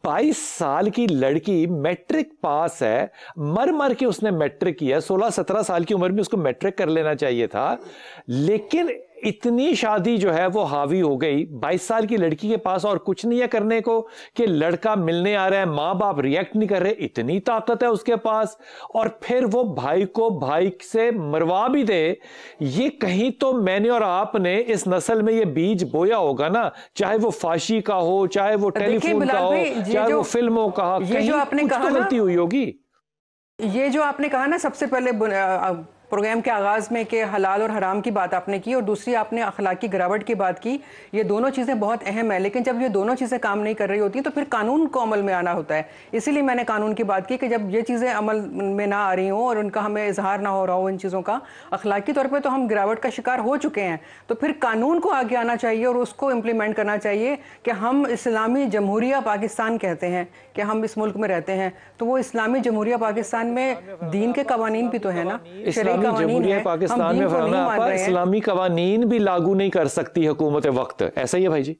22 साल की लड़की मैट्रिक पास है, मर मर के उसने मैट्रिक किया, 16-17 साल की उम्र में उसको मैट्रिक कर लेना चाहिए था, लेकिन इतनी शादी जो है वो हावी हो गई। 22 साल की लड़की के पास और कुछ नहीं है करने को कि लड़का मिलने आ रहा है, माँ बाप रिएक्ट नहीं कर रहे, इतनी ताकत है उसके पास, और फिर वो भाई को भाई से मरवा भी दे। ये कहीं तो मैंने और आपने इस नस्ल में ये बीज बोया होगा ना, चाहे वो फांसी का हो, चाहे वो टेलीफोन का हो, चाहे वो फिल्मों का हो, कहीं कुछ तो गलती हुई होगी। ये जो आपने कहा ना सबसे पहले प्रोग्राम के आगाज में कि हलाल और हराम की बात आपने की, और दूसरी आपने अखलाकी गिरावट की बात की, ये दोनों चीज़ें बहुत अहम है। लेकिन जब ये दोनों चीज़ें काम नहीं कर रही होती तो फिर कानून को अमल में आना होता है। इसीलिए मैंने कानून की बात की कि जब ये चीज़ें अमल में ना आ रही हों और उनका हमें इजहार ना हो रहा हो इन चीज़ों का, अखलाकी तौर पर तो हम गिरावट का शिकार हो चुके हैं, तो फिर कानून को आगे आना चाहिए और उसको इम्प्लीमेंट करना चाहिए कि हम इस्लामी जमहूरिया पाकिस्तान कहते हैं कि हम इस मुल्क में रहते हैं, तो वो इस्लामी जमहूरिया पाकिस्तान में दीन के कवानीन भी तो है ना, जमहूरिया पाकिस्तान में फरहाना आपा इस्लामी कवानीन भी लागू नहीं कर सकती हुकूमत वक्त, ऐसा ही है भाई जी।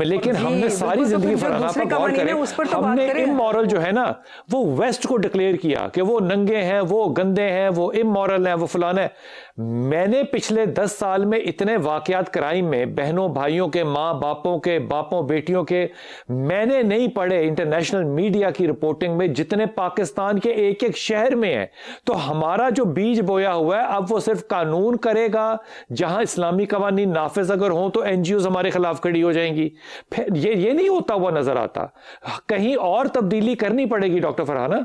लेकिन हमने सारी जिंदगी फरहाना आपा गौर करें, हमने इमोरल जो है ना वो वेस्ट को डिक्लेयर किया कि वो नंगे हैं, वो गंदे हैं, वो इमोरल हैं, वो फलाना है। मैंने पिछले 10 साल में इतने वाकयात क्राइम में बहनों भाइयों के, माँ बापों के, बापों बेटियों के मैंने नहीं पढ़े इंटरनेशनल मीडिया की रिपोर्टिंग में, जितने पाकिस्तान के एक एक शहर में है। तो हमारा जो बीज बोया हुआ है अब वो सिर्फ कानून करेगा, जहां इस्लामी कवानीन नाफिज अगर हों तो एनजीओ हमारे खिलाफ खड़ी हो जाएंगी। फिर ये नहीं होता हुआ नजर आता, कहीं और तब्दीली करनी पड़ेगी डॉक्टर फरहाना।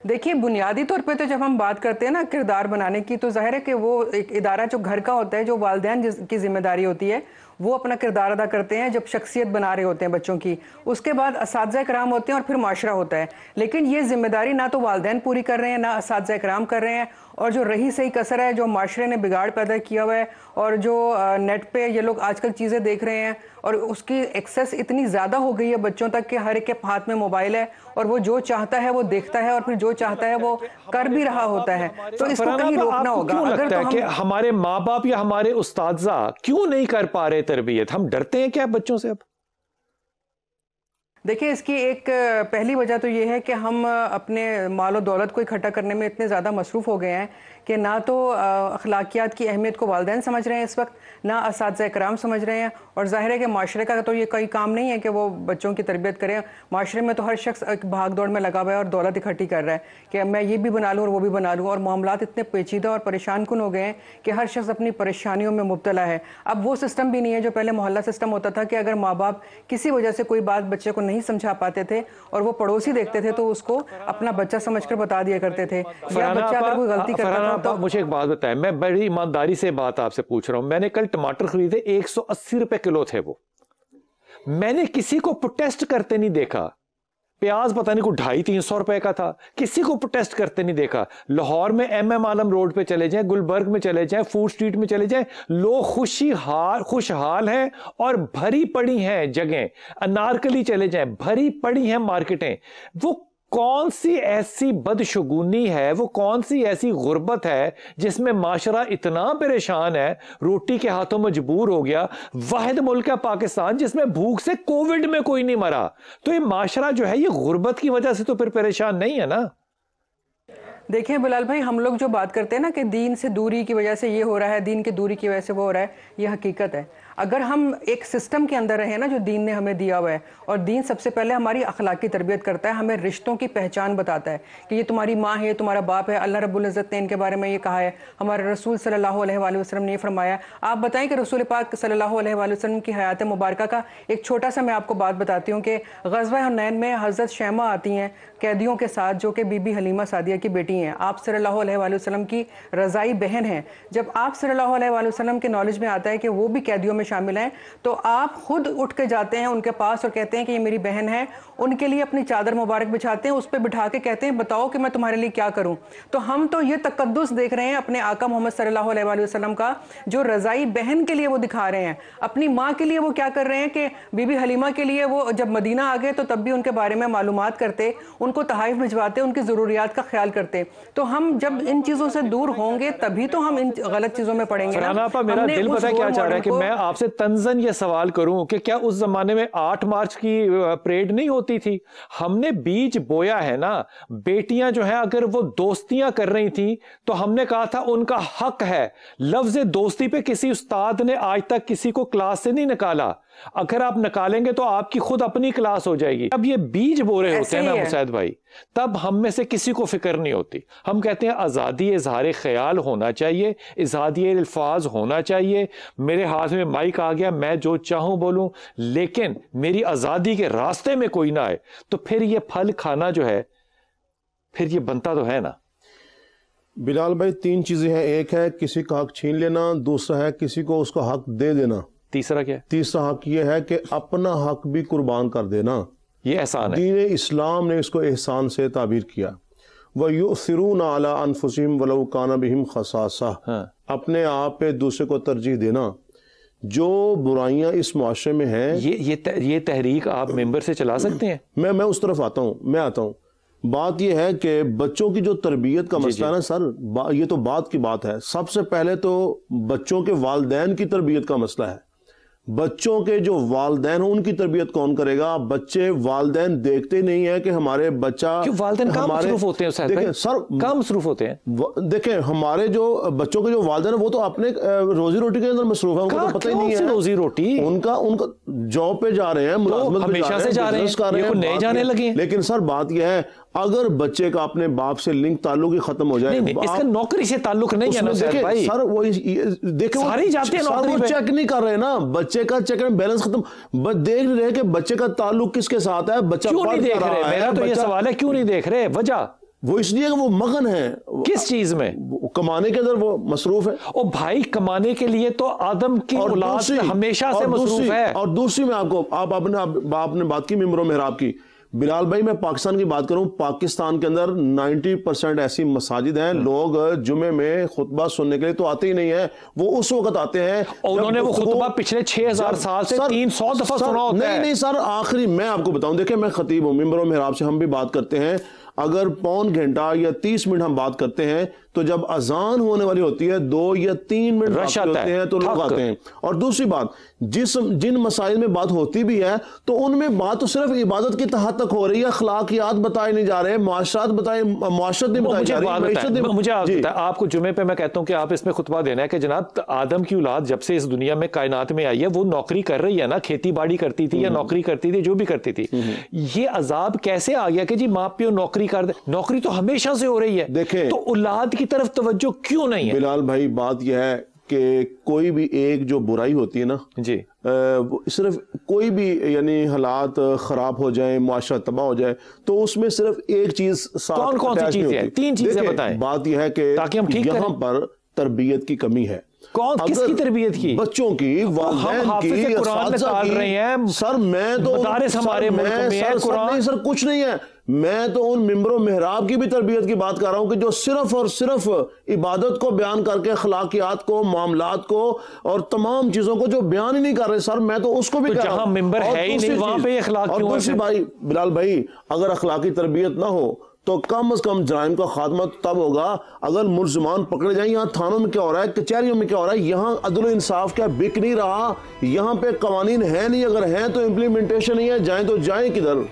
देखिए बुनियादी तौर पे तो जब हम बात करते हैं ना किरदार बनाने की, तो जाहिर है कि वो एक इदारा जो घर का होता है, जो वालिदैन की जिम्मेदारी होती है, वो अपना किरदार अदा करते हैं जब शख्सियत बना रहे होते हैं बच्चों की। उसके बाद असातिज़ा कराम होते हैं और फिर माशरा होता है। लेकिन ये जिम्मेदारी ना तो वालिदैन पूरी कर रहे हैं, ना असातिज़ा कराम कर रहे हैं, और जो रही सही कसर है, जो माशरे ने बिगाड़ पैदा किया हुआ है, और जो नेट पे ये लोग आजकल चीज़ें देख रहे हैं और उसकी एक्सेस इतनी ज़्यादा हो गई है बच्चों तक कि हर एक के हाथ में मोबाइल है और वो जो चाहता है वो देखता है और फिर जो चाहता है वो कर भी रहा होता है। तो इसको कहीं रोकना होगा। अगर तो कि हमारे माँ बाप या हमारे उस्तादजा क्यों नहीं कर पा रहे तरबियत, हम डरते हैं क्या बच्चों से? अब देखिए इसकी एक पहली वजह तो ये है कि हम अपने माल और दौलत को इकट्ठा करने में इतने ज़्यादा मसरूफ़ हो गए हैं कि ना तो अखलाकियात की अहमियत को वालिदैन समझ रहे हैं इस वक्त, ना असातिज़ा इकराम समझ रहे हैं। और ज़ाहिर है कि माशरे का तो ये कोई काम नहीं है कि वो बच्चों की तरबियत करें। माशरे में तो हर शख्स एक भाग दौड़ में लगा हुआ है और दौलत इकट्ठी कर रहा है कि मैं ये भी बना लूँ और वो भी बना लूँ, और मामलात इतने पेचीदा और परेशान कुन हो गए हैं कि हर शख्स अपनी परेशानियों में मुब्तला है। अब वो सिस्टम भी नहीं है जो पहले मोहल्ला सिस्टम होता था कि अगर माँ बाप किसी वजह से कोई बात बच्चे को नहीं समझा पाते थे और वो पड़ोसी देखते थे तो उसको अपना बच्चा समझकर बता दिया करते थे, या बच्चा अगर कोई गलती करता था तो। मुझे एक बात बताएं, मैं बड़ी ईमानदारी से बात आपसे पूछ रहा हूं, मैंने कल टमाटर खरीदे 180 रुपए किलो थे, वो मैंने किसी को प्रोटेस्ट करते नहीं देखा। प्याज पता नहीं को 250-300 रुपए का था, किसी को प्रोटेस्ट करते नहीं देखा। लाहौर में MM आलम रोड पे चले जाएं, गुलबर्ग में चले जाएं, फूड स्ट्रीट में चले जाएं, लोग खुशहाल हैं और भरी पड़ी हैं जगह। अनारकली चले जाएं, भरी पड़ी हैं मार्केटें। वो कौन सी ऐसी बदशगुनी है, वो कौन सी ऐसी गुर्बत है जिसमें माशरा इतना परेशान है, रोटी के हाथों मजबूर हो गया। वाहिद मुल्क है पाकिस्तान जिसमें भूख से कोविड में कोई नहीं मरा। तो ये माशरा जो है ये गुर्बत की वजह से तो फिर परेशान नहीं है ना। देखिए बिलाल भाई, हम लोग जो बात करते हैं ना कि दीन से दूरी की वजह से ये हो रहा है, दीन की दूरी की वजह से वो हो रहा है, ये हकीकत है। अगर हम एक सिस्टम के अंदर रहे ना जो दीन ने हमें दिया हुआ है, और दीन सबसे पहले हमारी अखलाकी तरबियत करता है, हमें रिश्तों की पहचान बताता है कि ये तुम्हारी माँ है, ये तुम्हारा बाप है। अल्लाह रब्बुल इज़्ज़त ने इनके बारे में ये कहा है, हमारे रसूल सल्लल्लाहु अलैहि वसल्लम ने ये फरमाया। आप बताएं कि रसूल पाक सल्लल्लाहु अलैहि वसल्लम की हयात मुबारका का एक छोटा सा मैं आपको बात बताती हूँ कि ग़ज़वा हुनैन में हज़रत शैमा आती हैं कैदियों के साथ, जो कि बीबी हलीमा सादिया की बेटी हैं, आप सल्लल्लाहु अलैहि वसल्लम की रज़ाई बहन हैं। जब आप सल्लल्लाहु अलैहि वसल्लम के नॉलेज में आता है कि वो भी कैदियों में शामिल हैं, तो आप खुद उठ के जाते हैं उनके पास और कहते हैं कि ये मेरी बहन है, उनके लिए अपनी चादर मुबारक बिछाते हैं, उस पर बिठा के कहते हैं बताओ कि मैं तुम्हारे लिए क्या करूं। तो हम तो ये तकद्दुस देख रहे हैं अपने आका मोहम्मद सल्लल्लाहु अलैहि वसल्लम का, जो रज़ाई बहन के लिए वो दिखा रहे हैं। अपनी माँ के लिए वो क्या कर रहे हैं कि बीबी हलीमा के लिए वो जब मदीना आ गए तो तब भी उनके बारे में मालूमात करते, उनको तहाइफ भिजवाते, उनकी ज़रूरियात का ख्याल करते। तो हम जब इन चीज़ों से दूर होंगे तभी तो हम इन गलत चीज़ों में पड़ेंगे। मेरा दिल पता क्या चाह रहा है कि मैं آپ سے تنزن یہ سوال کروں کہ کیا اس زمانے میں 8 مارچ کی پریڈ نہیں ہوتی تھی؟ ہم نے بیج بویا ہے نا. بیٹیاں جو ہیں اگر وہ دوستیاں کر رہی تھیں تو ہم نے کہا تھا ان کا حق ہے. لفظ دوستی پہ کسی استاد نے آج تک کسی کو کلاس سے نہیں نکالا. اگر آپ نکالیں گے تو آپ کی خود اپنی کلاس ہو جائے گی. اب یہ بیج بو رہے ہوتے ہیں نا مساعد بھائی, تب ہم میں سے کسی کو فکر نہیں ہوتی. ہم کہتے ہیں آزادی اظہار خیال ہونا چاہیے, آزادی الفاظ ہونا چاہیے. میرے ہاتھ میں مائک آ گیا, میں جو چاہوں بولوں, لیکن میری آزادی کے راستے میں کوئی نہ آئے تو پھر یہ پھل کھانا جو ہے پھر یہ بنتا تو ہے نا. بلال بھائی 3 چیزیں ہیں. ایک ہے کسی کا حق چھین لینا, دوسرا ہے کسی کو اس کا حق دے دینا, تیسرا کیا ہے؟ تیسرا حق یہ ہے کہ اپنا حق بھی قربان کر دینا. یہ احسان ہے. دین اسلام نے اس کو احسان سے تعبیر کیا. وَيُؤْثِرُونَ عَلَىٰ أَنفُسِهِمْ وَلَوْ كَانَ بِهِمْ خَصَاصَةٌ, اپنے آپ پہ دوسرے کو ترجیح دینا. جو برائیاں اس معاشرے میں ہیں, یہ تحریک آپ ممبر سے چلا سکتے ہیں؟ میں اس طرف آتا ہوں. بات یہ ہے کہ بچوں کی جو تربیت کا مسئلہ ہے نا سر, یہ تو بات کی بات ہے. سب سے پہلے تو بچوں کے والدین کی تربیت کا مسئلہ ہے. بچوں کے جو والدین ہیں ان کی تربیت کون کرے گا؟ بچے والدین دیکھتے نہیں ہیں کہ ہمارے بچہ, والدین کم مصروف ہوتے ہیں سر, کم مصروف ہوتے ہیں. دیکھیں ہمارے جو بچوں کے جو والدین ہیں وہ تو اپنے روزی روٹی کے اندر مصروف ہیں, ان کو تو پتہ ہی نہیں ہے روزی روٹی. ان کا جاب پہ جا رہے ہیں, ملازمت ہمیشہ سے جا رہے ہیں, نئے جانے لگے. لیکن سر بات یہ ہے اگر بچے کا اپنے باپ سے لنک تعلق ہی ختم ہو جائے, اس کا نوکری سے تعلق نہیں ہے نا سر, وہ دیکھیں وہ چیک نہیں کر رہے نا, بچے کا چیک بیلنس ختم, دیکھ نہیں رہے کہ بچے کا تعلق کس کے ساتھ ہے. بچہ کیوں نہیں دیکھ رہے؟ میرا تو یہ سوال ہے, کیوں نہیں دیکھ رہے؟ وجہ وہ اس لیے کہ وہ مغن ہے. کس چیز میں؟ کمانے کے اندر وہ مصروف ہے. او بھائی کمانے کے لیے تو آدم کی اولاد ہمیشہ سے مصروف ہے. اور دوسری میں آپ نے بات کی ممبر محراب کی. بلال بھائی میں پاکستان کی بات کروں, پاکستان کے اندر 90% ایسی مساجد ہیں, لوگ جمعے میں خطبہ سننے کے لیے تو آتے ہی نہیں ہیں. وہ اس وقت آتے ہیں انہوں نے وہ خطبہ پچھلے 6000 سال سے 300 دفعہ سنا ہوتا ہے. نہیں سر, آخری میں آپ کو بتاؤں, دیکھیں میں خطیب ہوں, ممبر و محراب سے ہم بھی بات کرتے ہیں. اگر پون گھنٹہ یا 30 منٹ ہم بات کرتے ہیں تو جب اذان ہونے والی ہوتی ہے 2 یا 3 منٹ رش ہوتے ہیں تو لوگ آتے ہیں. اور دوسری بات, جن مسائل میں بات ہوتی بھی ہے تو ان میں بات تو صرف عبادت کی تحت تک ہو رہی ہے, اخلاقیات بتائے نہیں جا رہے, معاشرت نہیں بتائی جا رہی. مجھے آپ کو جمعے پہ میں کہتا ہوں کہ آپ اس میں خطبہ دینا ہے کہ جناب آدم کی اولاد جب سے اس دنیا میں کائنات میں آئی ہے وہ نوکری کر رہی ہے نا, کھیتی باڑی کرتی تھی یا نوکری کرتی تھی, جو بھی کرتی تھی. یہ عذاب کیسے آ گیا کہ جی ماں پیو نوکری کر دے؟ نوکری تو ہمیشہ سے ہو رہی ہے. دیکھیں تو اولاد کی طرف توجہ کیوں نہیں ہے؟ بلال بھائی بات یہ ہے کہ کوئی بھی ایک جو برائی ہوتی ہے نا جی, صرف کوئی بھی یعنی حالات خراب ہو جائیں, معاشرہ تباہ ہو جائے تو اس میں صرف ایک چیز ساتھ کون سی چیز ہے؟ 3 چیزیں بتائیں. بات یہ ہے کہ یہاں پر تربیت کی کمی ہے. کس کی تربیت کی؟ بچوں کی, والدین کی, قرآن نکال رہے ہیں سر. میں تو مدارس ہمارے ملک میں ہے, نہیں سر کچھ نہیں ہے. میں تو ان ممبر و محراب کی بھی تربیت کی بات کر رہا ہوں کہ جو صرف اور صرف عبادت کو بیان کر کے اخلاقیات کو, معاملات کو اور تمام چیزوں کو جو بیان ہی نہیں کر رہے. سر میں تو اس کو بھی کہہ رہا ہوں, جہاں ممبر ہے ہی نہیں وہاں پہ اخلاق کیوں ہے؟ بھائی بلال بھائی اگر اخلاقی تربیت نہ ہو تو کم از کم جرائم کا خاتمہ تب ہوگا اگر ملزمان پکڑے جائیں. یہاں تھانوں میں کیا ہو رہا ہے, کچہریوں میں کیا ہو رہا ہے, یہاں عدل و انصاف کیا بک نہیں رہا, یہاں پہ قوانین ہیں نہیں, اگر ہیں تو امپلیمنٹیشن نہیں ہے. جائیں تو جائیں کدھر؟